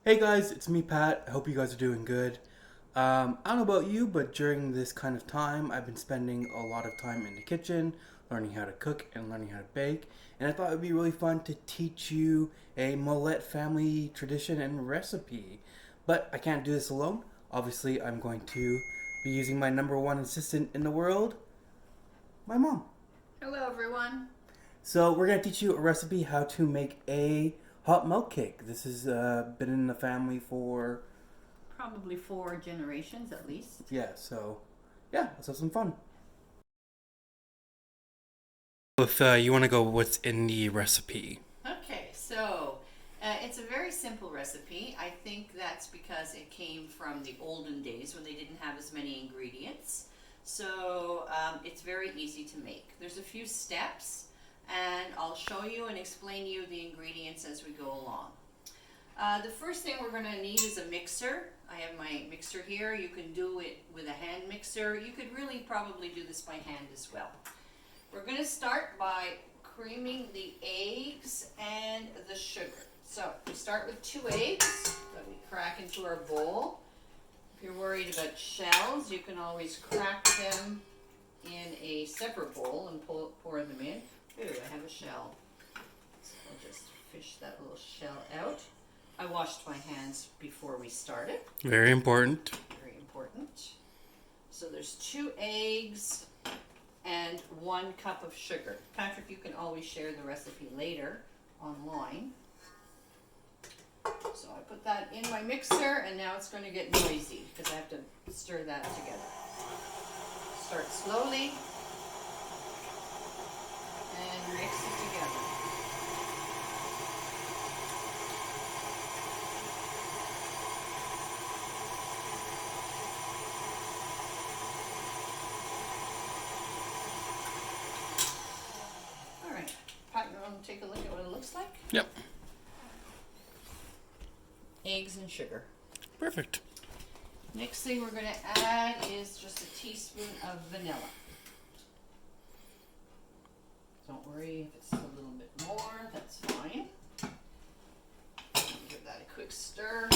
Hey guys, it's me Pat. I hope you guys are doing good. I don't know about you, but during this kind of time, I've been spending a lot of time in the kitchen, learning how to cook and learning how to bake. And I thought it would be really fun to teach you a Millette family tradition and recipe. But I can't do this alone. Obviously, I'm going to be using my number one assistant in the world, my mom. Hello, everyone. So we're gonna teach you a recipe how to make a hot milk cake. This has been in the family for Probably 4 generations at least. yeah. Let's have some fun. If you want to go, what's in the recipe? Okay, so it's a very simple recipe. I think that's because it came from the olden days when they didn't have as many ingredients. So it's very easy to make. There's a few steps, and I'll show you and explain you the ingredients as we go along. The first thing we're going to need is a mixer. I have my mixer here. You can do it with a hand mixer. You could really probably do this by hand as well. We're going to start by creaming the eggs and the sugar. So we start with 2 eggs that we crack into our bowl. If you're worried about shells, you can always crack them in a separate bowl and pour them in. Ooh, I have a shell. So I'll just fish that little shell out. I washed my hands before we started. Very important. Very important. So there's 2 eggs and 1 cup of sugar. Patrick, you can always share the recipe later online. So I put that in my mixer, and now it's going to get noisy because I have to stir that together. Start slowly and mix it together. All right, Pat, you want to take a look at what it looks like? Yep. Eggs and sugar. Perfect. Next thing we're going to add is just a teaspoon of vanilla. Don't worry if it's a little bit more, that's fine. Give that a quick stir.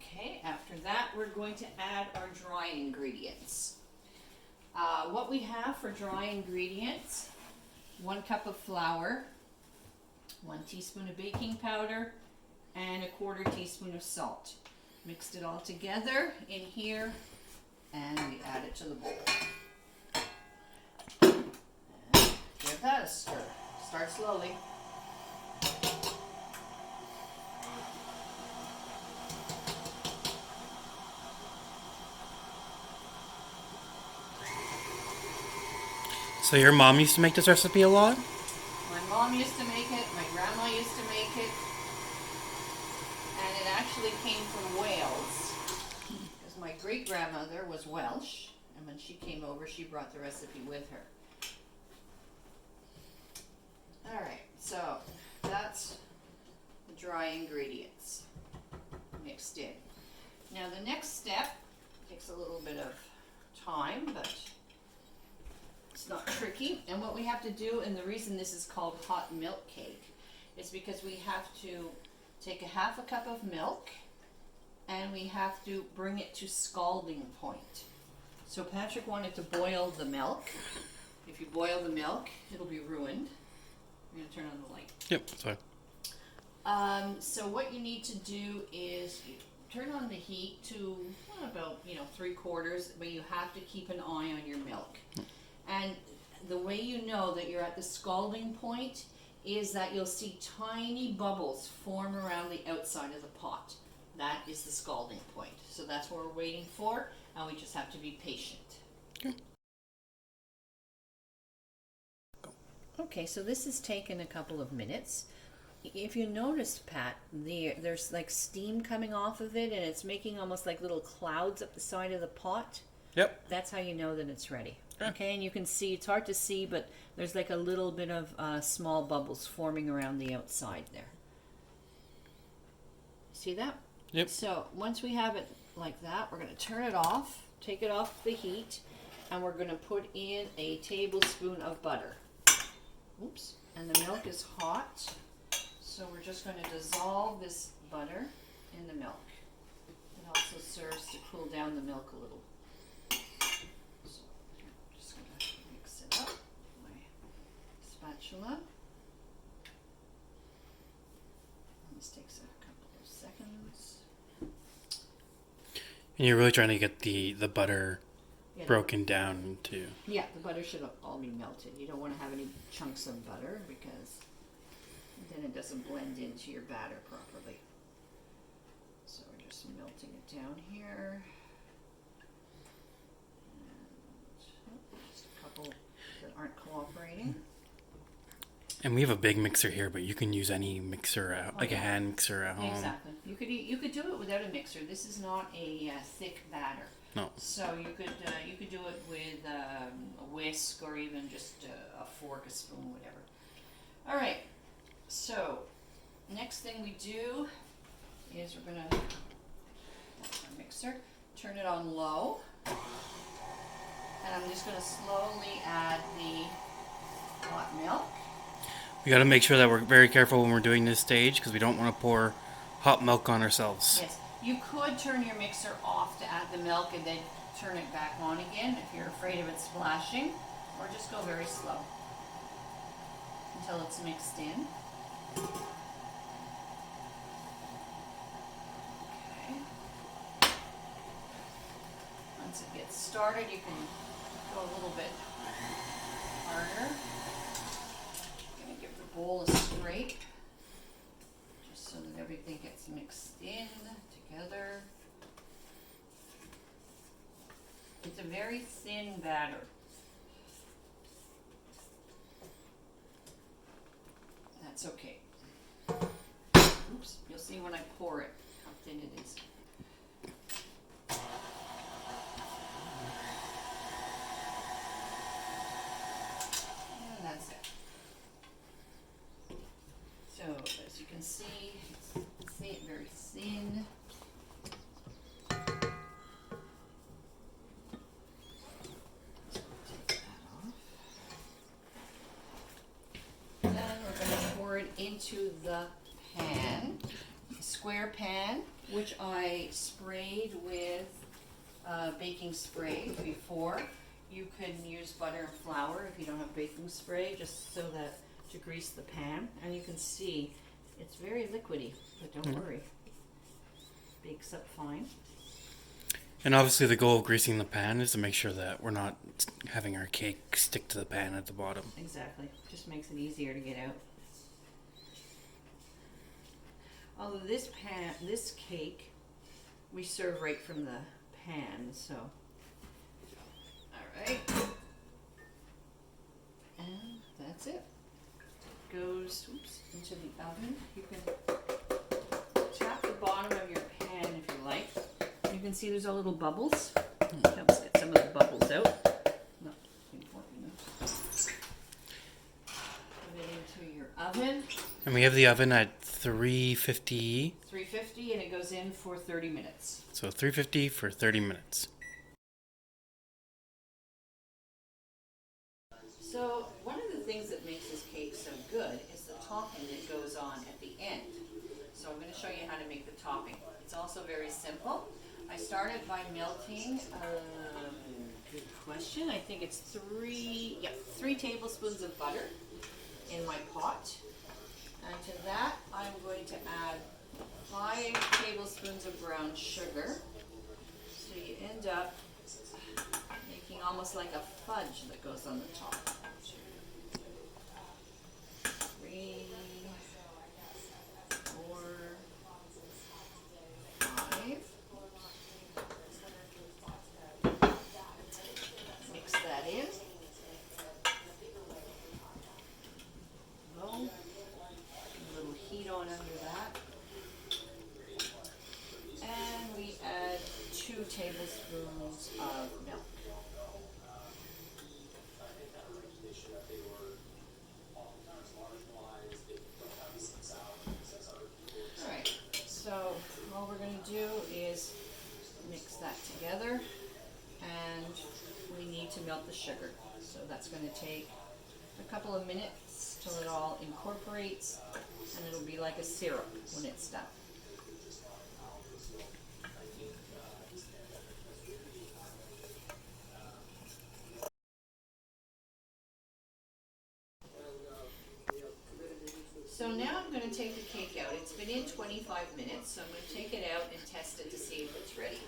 Okay, after that we're going to add our dry ingredients. What we have for dry ingredients: 1 cup of flour, 1 teaspoon of baking powder, and 1/4 teaspoon of salt. Mixed it all together in here, and we add it to the bowl. And give that a stir. Start slowly. So your mom used to make this recipe a lot? My mom used to make it, my grandma used to make it, and it actually came from Wales, because my great-grandmother was Welsh, and when she came over, she brought the recipe with her. Alright, so that's the dry ingredients mixed in. Now the next step takes a little bit of time, but it's not tricky. And what we have to do, and the reason this is called hot milk cake, is because we have to take a 1/2 cup of milk and we have to bring it to scalding point. So Patrick wanted to boil the milk. If you boil the milk, it'll be ruined. I'm going to turn on the light. Yep, sorry. So what you need to do is you turn on the heat to about 3/4, but you have to keep an eye on your milk. And the way you know that you're at the scalding point is that you'll see tiny bubbles form around the outside of the pot. That is the scalding point. So that's what we're waiting for, and we just have to be patient. Okay. Okay, so this has taken a couple of minutes. If you noticed, Pat, there's like steam coming off of it, and it's making almost like little clouds up the side of the pot. Yep. That's how you know that it's ready. Okay, and you can see, it's hard to see, but there's like a little bit of small bubbles forming around the outside there. See that? Yep. So once we have it like that, we're going to turn it off, take it off the heat, and we're going to put in a tablespoon of butter. Oops, and the milk is hot, so we're just going to dissolve this butter in the milk. It also serves to cool down the milk a little. So I'm just going to mix it up with my spatula. This takes a couple of seconds. And you're really trying to get the butter Yeah, broken down into... Yeah, the butter should all be melted. You don't want to have any chunks of butter because then it doesn't blend into your batter properly. So we're just melting it down here. And just a couple that aren't cooperating. And we have a big mixer here, but you can use any mixer, like a hand mixer at home. Exactly. You could do it without a mixer. This is not a thick batter. No. So you could do it with a whisk or even just a fork, a spoon, whatever. All right. So next thing we do is we're gonna that's our mixer. Turn it on low, and I'm just gonna slowly add the hot milk. We got to make sure that we're very careful when we're doing this stage because we don't want to pour hot milk on ourselves. Yes, you could turn your mixer off to add the milk and then turn it back on again if you're afraid of it splashing, or just go very slow until it's mixed in. Okay. Once it gets started, you can go a little bit harder. Bowl a scrape just so that everything gets mixed in together. It's a very thin batter. That's okay. Oops, you'll see when I pour it how thin it is. And that's it. So, as you can see, it's very thin. Take that off. Then we're going to pour it into the pan, a square pan, which I sprayed with baking spray before. You can use butter and flour if you don't have baking spray, just so that to grease the pan, and you can see it's very liquidy, but don't worry, bakes up fine. And obviously the goal of greasing the pan is to make sure that we're not having our cake stick to the pan at the bottom. Exactly, just makes it easier to get out. Although this cake we serve right from the pan, so all right, and that's it. Goes into the oven. You can tap the bottom of your pan if you like. You can see there's all little bubbles. Helps get some of the bubbles out. Not important enough. Put it into your oven. And we have the oven at 350. 350, and it goes in for 30 minutes. So 350 for 30 minutes. So one of the things that makes this cake so good is the topping that goes on at the end. So I'm going to show you how to make the topping. It's also very simple. I started by melting, good question, I think it's 3 tablespoons of butter in my pot. And to that I'm going to add 5 tablespoons of brown sugar. So you end up making almost like a fudge that goes on the top. 3, 4, 5. Mix that in. Low. A little heat on under that. And we add 2 tablespoons of milk. So all we're going to do is mix that together, and we need to melt the sugar. So that's going to take a couple of minutes till it all incorporates, and it'll be like a syrup when it's done. So now I'm going to take the cake out. It's been in 25 minutes, so I'm going to take it out and test it to see if it's ready.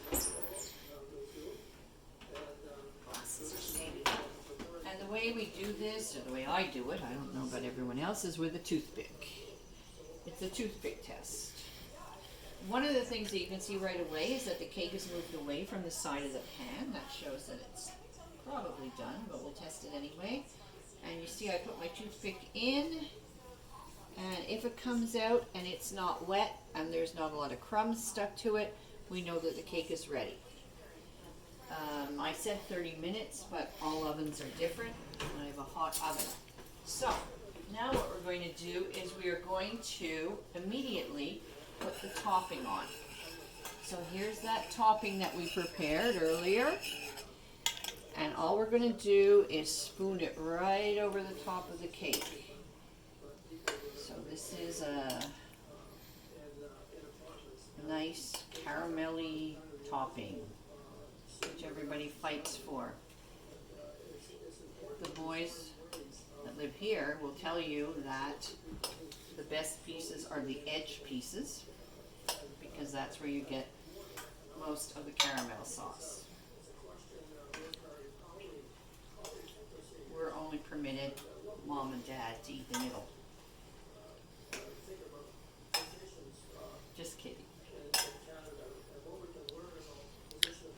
Glasses are steady. And the way we do this, or the way I do it, I don't know about everyone else, is with a toothpick. It's a toothpick test. One of the things that you can see right away is that the cake is moved away from the side of the pan. That shows that it's probably done, but we'll test it anyway. And you see I put my toothpick in, and if it comes out and it's not wet and there's not a lot of crumbs stuck to it, we know that the cake is ready. I said 30 minutes, but all ovens are different, and I have a hot oven. So now what we're going to do is we are going to immediately put the topping on. So here's that topping that we prepared earlier, and all we're going to do is spoon it right over the top of the cake. So this is a nice caramelly topping, which everybody fights for. The boys that live here will tell you that the best pieces are the edge pieces, because that's where you get most of the caramel sauce. We're only permitted, Mom and Dad, to eat the middle. Just kidding.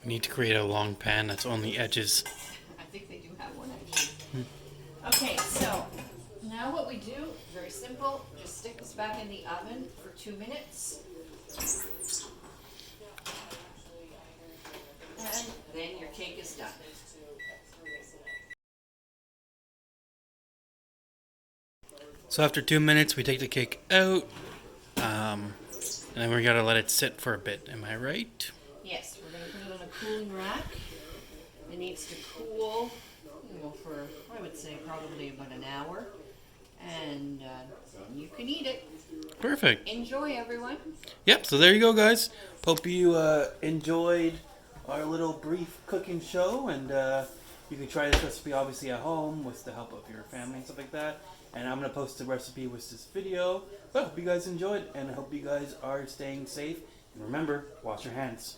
We need to create a long pan that's only edges. I think they do have one actually. Okay, so now what we do, very simple, just stick this back in the oven for 2 minutes. And then your cake is done. So after 2 minutes, we take the cake out, and then we gotta let it sit for a bit. Am I right? Yes, we're going to put it on a cooling rack. It needs to cool, for, I would say, probably about an hour. And then you can eat it. Perfect. Enjoy, everyone. Yep, so there you go, guys. Hope you enjoyed our little brief cooking show, and you can try this recipe obviously at home with the help of your family and stuff like that. And I'm going to post the recipe with this video. But I hope you guys enjoyed, and I hope you guys are staying safe. And remember, wash your hands.